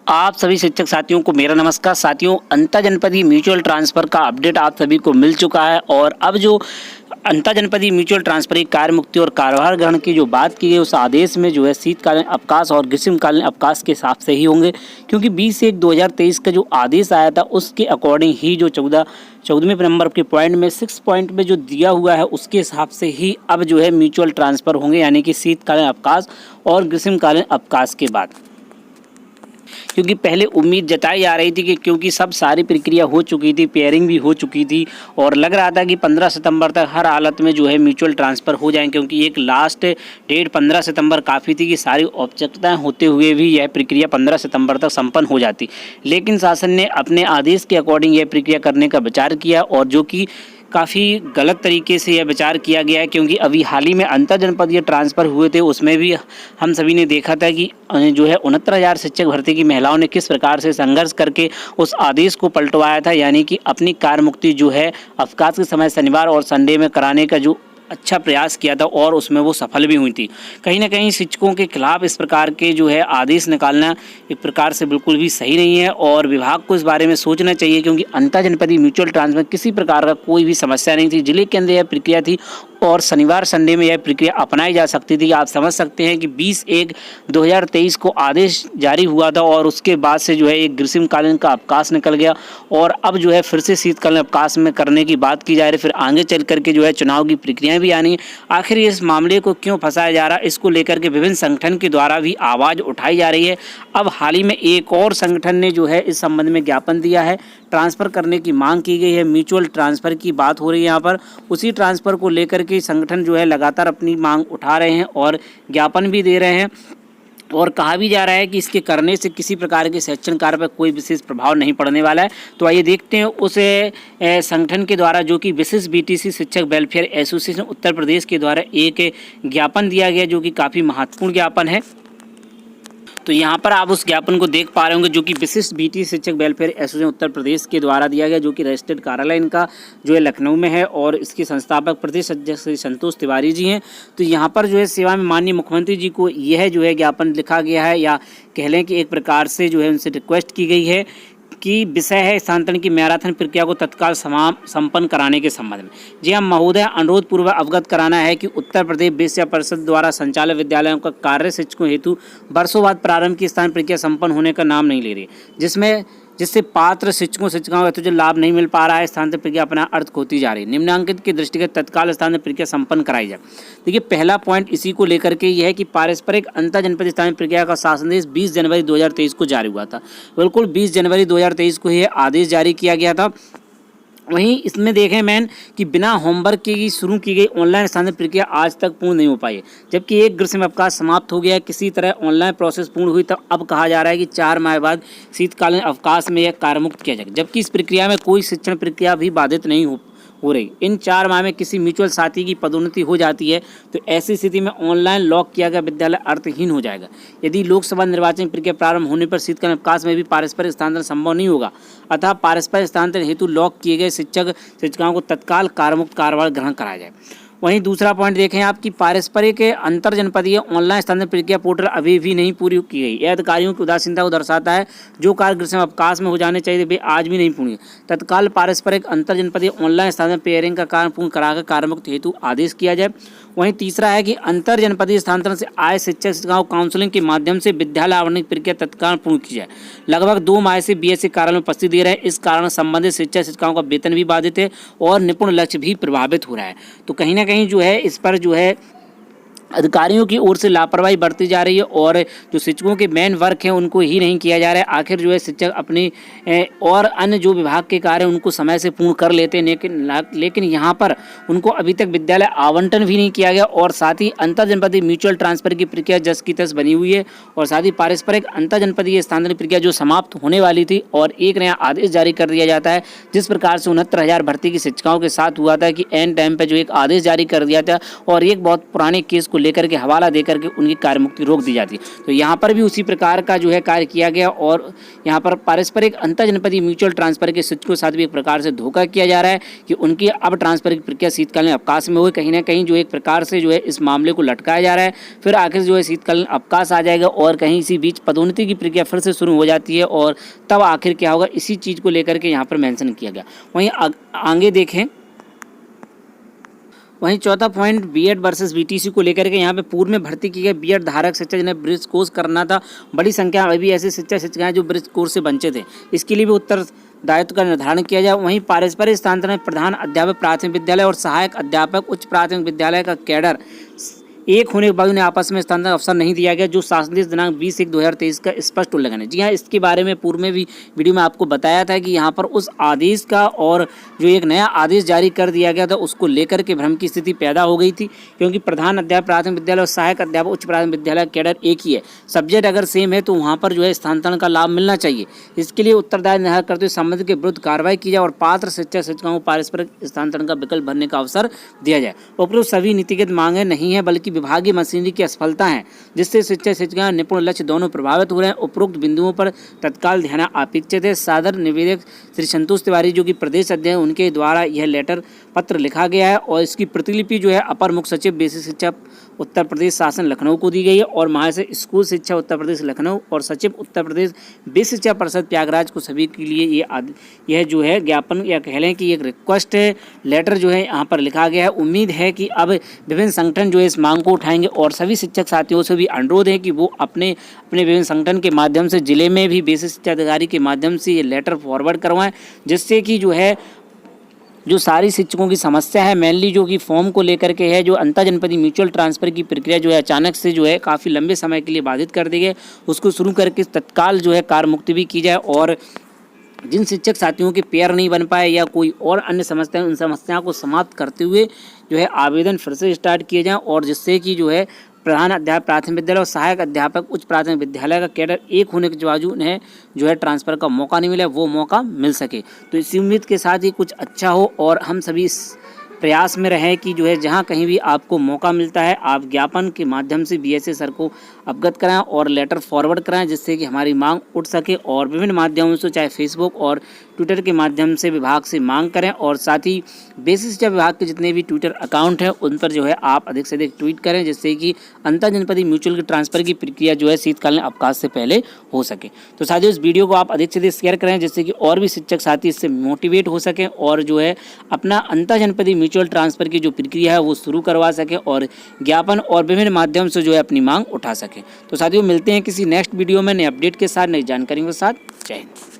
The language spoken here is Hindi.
आप सभी शिक्षक साथियों को मेरा नमस्कार। साथियों, अंतरजनपदीय म्यूचुअल ट्रांसफ़र का अपडेट आप सभी को मिल चुका है और अब जो अंतरजनपदीय म्यूचुअल ट्रांसफ़र की कार्य मुक्ति और कार्यभार ग्रहण की जो बात की गई उस आदेश में जो है शीतकालीन अवकाश और ग्रीष्मकालीन अवकाश के हिसाब से ही होंगे, क्योंकि 20/1/2023 का जो आदेश आया था उसके अकॉर्डिंग ही जो 14वें नंबर के पॉइंट में 6 पॉइंट में जो दिया हुआ है उसके हिसाब से ही अब जो है म्यूचुअल ट्रांसफ़र होंगे, यानी कि शीतकालीन अवकाश और ग्रीष्मकालीन अवकाश के बाद। क्योंकि पहले उम्मीद जताई जा रही थी कि क्योंकि सब सारी प्रक्रिया हो चुकी थी, पेयरिंग भी हो चुकी थी और लग रहा था कि 15 सितंबर तक हर हालत में जो है म्यूचुअल ट्रांसफ़र हो जाएंगे, क्योंकि एक लास्ट डेट 15 सितंबर काफ़ी थी कि सारी औपचारिकताएं होते हुए भी यह प्रक्रिया 15 सितंबर तक संपन्न हो जाती। लेकिन शासन ने अपने आदेश के अकॉर्डिंग यह प्रक्रिया करने का विचार किया और जो कि काफ़ी गलत तरीके से यह विचार किया गया है, क्योंकि अभी हाल ही में अंतरजनपदीय ट्रांसफ़र हुए थे उसमें भी हम सभी ने देखा था कि जो है 69,000 शिक्षक भर्ती की महिलाओं ने किस प्रकार से संघर्ष करके उस आदेश को पलटवाया था, यानी कि अपनी कार्य मुक्ति जो है अवकाश के समय शनिवार और संडे में कराने का जो अच्छा प्रयास किया था और उसमें वो सफल भी हुई थी। कहीं ना कहीं शिक्षकों के खिलाफ इस प्रकार के जो है आदेश निकालना एक प्रकार से बिल्कुल भी सही नहीं है और विभाग को इस बारे में सोचना चाहिए, क्योंकि अंतरजनपदीय म्यूचुअल ट्रांसफर में किसी प्रकार का कोई भी समस्या नहीं थी। जिले के अंदर यह प्रक्रिया थी और शनिवार संडे में यह प्रक्रिया अपनाई जा सकती थी। आप समझ सकते हैं कि 20/1/2023 को आदेश जारी हुआ था और उसके बाद से जो है एक ग्रीष्मकालीन का अवकाश निकल गया और अब जो है फिर से शीतकालीन अवकाश में करने की बात की जा रही है। फिर आगे चल करके जो है चुनाव की प्रक्रियाएं भी आनी है। आखिर इस मामले को क्यों फंसाया जा रहा है, इसको लेकर के विभिन्न संगठन के द्वारा भी आवाज़ उठाई जा रही है। अब हाल ही में एक और संगठन ने जो है इस संबंध में ज्ञापन दिया है, ट्रांसफ़र करने की मांग की गई है। म्यूचुअल ट्रांसफ़र की बात हो रही है यहाँ पर, उसी ट्रांसफ़र को लेकर के संगठन जो है लगातार अपनी मांग उठा रहे हैं और ज्ञापन भी दे रहे हैं और कहा भी जा रहा है कि इसके करने से किसी प्रकार के शैक्षणिक कार्य पर कोई विशेष प्रभाव नहीं पड़ने वाला है। तो आइए देखते हैं उस संगठन के द्वारा, जो कि विशिष्ट बीटीसी शिक्षक वेलफेयर एसोसिएशन उत्तर प्रदेश के द्वारा एक ज्ञापन दिया गया, जो कि काफ़ी महत्वपूर्ण ज्ञापन है। तो यहाँ पर आप उस ज्ञापन को देख पा रहे होंगे, जो कि विशिष्ट बीटी शिक्षक वेलफेयर एसोसिएशन उत्तर प्रदेश के द्वारा दिया गया, जो कि रजिस्टर्ड कार्यालय इनका जो है लखनऊ में है और इसके संस्थापक प्रदेश अध्यक्ष श्री संतोष तिवारी जी हैं। तो यहाँ पर जो है सेवा में माननीय मुख्यमंत्री जी को यह जो है ज्ञापन लिखा गया है, या कह लें कि एक प्रकार से जो है उनसे रिक्वेस्ट की गई है कि विषय है स्थानांतरण की मैराथन प्रक्रिया को तत्काल संपन्न कराने के संबंध में। जी हाँ महोदय, अनुरोध पूर्वक अवगत कराना है कि उत्तर प्रदेश विद्या परिषद द्वारा संचालित विद्यालयों का कार्य शिक्षकों हेतु वर्षों बाद प्रारंभ की स्थान प्रक्रिया संपन्न होने का नाम नहीं ले रही, जिससे पात्र शिक्षकों शिक्षिकाओं को जो लाभ नहीं मिल पा रहा है। स्थानांतरण प्रक्रिया अपना अर्थ खोती जा रही है। निम्नांकित के दृष्टिगत तत्काल स्थानांतरण प्रक्रिया संपन्न कराई जाए। देखिए, पहला पॉइंट इसी को लेकर के यह है कि पारस्परिक अंतरजनपदीय स्थानांतरण प्रक्रिया का शासनादेश 20 जनवरी 2023 को जारी हुआ था। बिल्कुल 20 जनवरी 2023 को यह आदेश जारी किया गया था। वहीं इसमें देखें मैन कि बिना होमवर्क की शुरू की गई ऑनलाइन स्थानांतरण प्रक्रिया आज तक पूर्ण नहीं हो पाई है, जबकि एक ग्रीष्म अवकाश समाप्त हो गया है। किसी तरह ऑनलाइन प्रोसेस पूर्ण हुई, तब अब कहा जा रहा है कि 4 माह बाद शीतकालीन अवकाश में यह कार्यमुक्त किया जाएगा, जबकि इस प्रक्रिया में कोई शिक्षण प्रक्रिया भी बाधित नहीं हो रही। इन 4 माह में किसी म्यूचुअल साथी की पदोन्नति हो जाती है तो ऐसी स्थिति में ऑनलाइन लॉक किया गया विद्यालय अर्थहीन हो जाएगा। यदि लोकसभा निर्वाचन प्रक्रिया प्रारंभ होने पर शीतकालीन अवकाश में भी पारस्परिक स्थानांतरण संभव नहीं होगा, अतः पारस्परिक स्थानांतरण हेतु लॉक किए गए शिक्षक शिक्षिकाओं को तत्काल कार्यमुक्त कार्यभार ग्रहण कराया जाए। वहीं दूसरा पॉइंट देखें आपकी पारस्परिक अंतरजनपदीय ऑनलाइन स्थानांतरण प्रक्रिया पोर्टल अभी भी नहीं पूरी की गई। यह अधिकारियों की उदासीनता को दर्शाता है। जो कार्य ग्रीष्म अवकाश में हो जाने चाहिए वे आज भी नहीं पूर्ण। तत्काल पारस्परिक अंतरजनपदीय ऑनलाइन स्थानांतरण पेयरिंग का कार्य पूर्ण कराकर कार्यमुक्त हेतु आदेश किया जाए। वहीं तीसरा है कि अंतरजनपदीय स्थानांतरण से आए शिक्षक शिक्षिकाओं काउंसलिंग के माध्यम से विद्यालय आवरण की प्रक्रिया तत्काल पूर्ण की जाए। लगभग 2 माह से बीएससी कार्यालय में उपस्थित दे रहे हैं, इस कारण संबंधित शिक्षक शिक्षिकाओं का वेतन भी बाधित है और निपुण लक्ष्य भी प्रभावित हो रहा है। तो कहीं ना कहीं जो है इस पर जो है अधिकारियों की ओर से लापरवाही बरती जा रही है और जो शिक्षकों के मेन वर्क हैं उनको ही नहीं किया जा रहा है। आखिर जो है शिक्षक अपने और अन्य जो विभाग के कार्य उनको समय से पूर्ण कर लेते हैं, लेकिन यहाँ पर उनको अभी तक विद्यालय आवंटन भी नहीं किया गया और साथ ही अंतरजनपदीय म्यूचुअल ट्रांसफर की प्रक्रिया जस की तस बनी हुई है और साथ ही पारस्परिक अंतरजनपदीय स्थानांतरण प्रक्रिया जो समाप्त होने वाली थी और एक नया आदेश जारी कर दिया जाता है। जिस प्रकार से 69,000 भर्ती की शिक्षिकाओं के साथ हुआ था कि एन टाइम पर जो एक आदेश जारी कर दिया था और एक बहुत पुराने केस को लेकर के हवाला दे करके उनकी कार्य मुक्ति रोक दी जाती है। तो यहाँ पर भी उसी प्रकार का जो है कार्य किया गया और यहाँ पर पारस्परिक अंतर जनपदीय म्यूचुअल ट्रांसफर के शिक्षकों के साथ भी एक प्रकार से धोखा किया जा रहा है कि उनकी अब ट्रांसफर की प्रक्रिया शीतकालीन अवकाश में हुई। कहीं ना कहीं जो एक प्रकार से जो है इस मामले को लटकाया जा रहा है, फिर आखिर जो है शीतकालीन अवकाश आ जाएगा और कहीं इसी बीच पदोन्नति की प्रक्रिया फिर से शुरू हो जाती है और तब आखिर क्या होगा, इसी चीज़ को लेकर के यहाँ पर मेंशन किया गया। वहीं आगे देखें, वहीं चौथा पॉइंट बीएड वर्सेस बीटीसी को लेकर के यहाँ पे पूर्व में भर्ती किए गए बीएड धारक शिक्षक जिन्हें ब्रिज कोर्स करना था, बड़ी संख्या में अभी ऐसे शिक्षिकाएं जो ब्रिज कोर्स से वंचित है, इसके लिए भी उत्तरदायित्व का निर्धारण किया जाए। वहीं पारस्परिक स्थानांतरण में प्रधान अध्यापक प्राथमिक विद्यालय और सहायक अध्यापक उच्च प्राथमिक विद्यालय का कैडर एक होने के बाद उन्हें आपस में स्थानांतरण अवसर नहीं दिया गया, जो शासनादेश दिनांक 20/1/2023 का स्पष्ट उल्लंघन है। जी हाँ, इसके बारे में पूर्व में भी वीडियो में आपको बताया था कि यहाँ पर उस आदेश का और जो एक नया आदेश जारी कर दिया गया था उसको लेकर के भ्रम की स्थिति पैदा हो गई थी, क्योंकि प्रधान अध्यापक प्राथमिक विद्यालय और सहायक अध्यापक उच्च प्राथमिक विद्यालय कैडर एक ही है। सब्जेक्ट अगर सेम है तो वहाँ पर जो है स्थानांतरण का लाभ मिलना चाहिए। इसके लिए उत्तरदायित्व निर्धारण करते हुए संबंधित के विरुद्ध कार्रवाई की जाए और पात्र शिक्षक शिक्षिकाओं को पारस्परिक स्थानांतरण का विकल्प भरने का अवसर दिया जाए। उपरोक्त सभी नीतिगत मांगे नहीं है बल्कि विभागीय मशीनरी की असफलता है, जिससे शिक्षक शिक्षिका निपुण लक्ष्य दोनों प्रभावित हो रहे हैं। उपरोक्त बिंदुओं पर तत्काल ध्यान अपेक्षित है। सादर निवेदक श्री संतोष तिवारी जो कि प्रदेश अध्यक्ष, उनके द्वारा यह लेटर पत्र लिखा गया है और इसकी प्रतिलिपि जो है अपर मुख्य सचिव बेसिक शिक्षा उत्तर प्रदेश शासन लखनऊ को दी गई है और महाशय स्कूल शिक्षा उत्तर प्रदेश लखनऊ और सचिव उत्तर प्रदेश बेसिक शिक्षा परिषद प्रयागराज को सभी के लिए यह जो है ज्ञापन या कह लें कि एक रिक्वेस्ट लेटर जो है यहाँ पर लिखा गया है। उम्मीद है कि अब विभिन्न संगठन जो है इस मांग को उठाएंगे और सभी शिक्षक साथियों से भी अनुरोध है कि वो अपने विभिन्न संगठन के माध्यम से जिले में भी बेसिक शिक्षा अधिकारी के माध्यम से ये लेटर फॉरवर्ड करवाएं, जिससे कि जो है जो सारी शिक्षकों की समस्या है मेनली जो कि फॉर्म को लेकर के है, जो अंतर जनपदीय म्यूचुअल ट्रांसफ़र की प्रक्रिया जो है अचानक से जो है काफ़ी लंबे समय के लिए बाधित कर दी गई, उसको शुरू करके तत्काल जो है कार्य मुक्ति भी की जाए और जिन शिक्षक साथियों के पेयर नहीं बन पाए या कोई और अन्य समस्याएं, उन समस्याओं को समाप्त करते हुए जो है आवेदन फिर से स्टार्ट किए जाएं और जिससे कि जो है प्रधान अध्यापक प्राथमिक विद्यालय और सहायक अध्यापक उच्च प्राथमिक विद्यालय का कैडर एक होने के बावजूद उन्हें जो है ट्रांसफ़र का मौका नहीं मिला, वो मौका मिल सके। तो इसी उम्मीद के साथ ही कुछ अच्छा हो और हम सभी इस प्रयास में रहें कि जो है जहां कहीं भी आपको मौका मिलता है आप ज्ञापन के माध्यम से बीएसए सर को अवगत कराएं और लेटर फॉरवर्ड कराएं, जिससे कि हमारी मांग उठ सके और विभिन्न माध्यमों से चाहे फेसबुक और ट्विटर के माध्यम से विभाग से मांग करें और साथ ही बेसिक शिक्षा विभाग के जितने भी ट्विटर अकाउंट हैं उन पर जो है आप अधिक से अधिक ट्वीट करें, जिससे कि अंतर जनपदीय म्यूचुअल के ट्रांसफ़र की प्रक्रिया जो है शीतकालीन अवकाश से पहले हो सके। तो साथियों इस वीडियो को आप अधिक से अधिक शेयर करें, जिससे कि और भी शिक्षक साथी इससे मोटिवेट हो सकें और जो है अपना अंतर जनपदीय म्यूचुअल ट्रांसफ़र की जो प्रक्रिया है वो शुरू करवा सकें और ज्ञापन और विभिन्न माध्यम से जो है अपनी मांग उठा सकें। तो साथियों मिलते हैं किसी नेक्स्ट वीडियो में नए अपडेट के साथ, नई जानकारी के साथ। जय हिंद।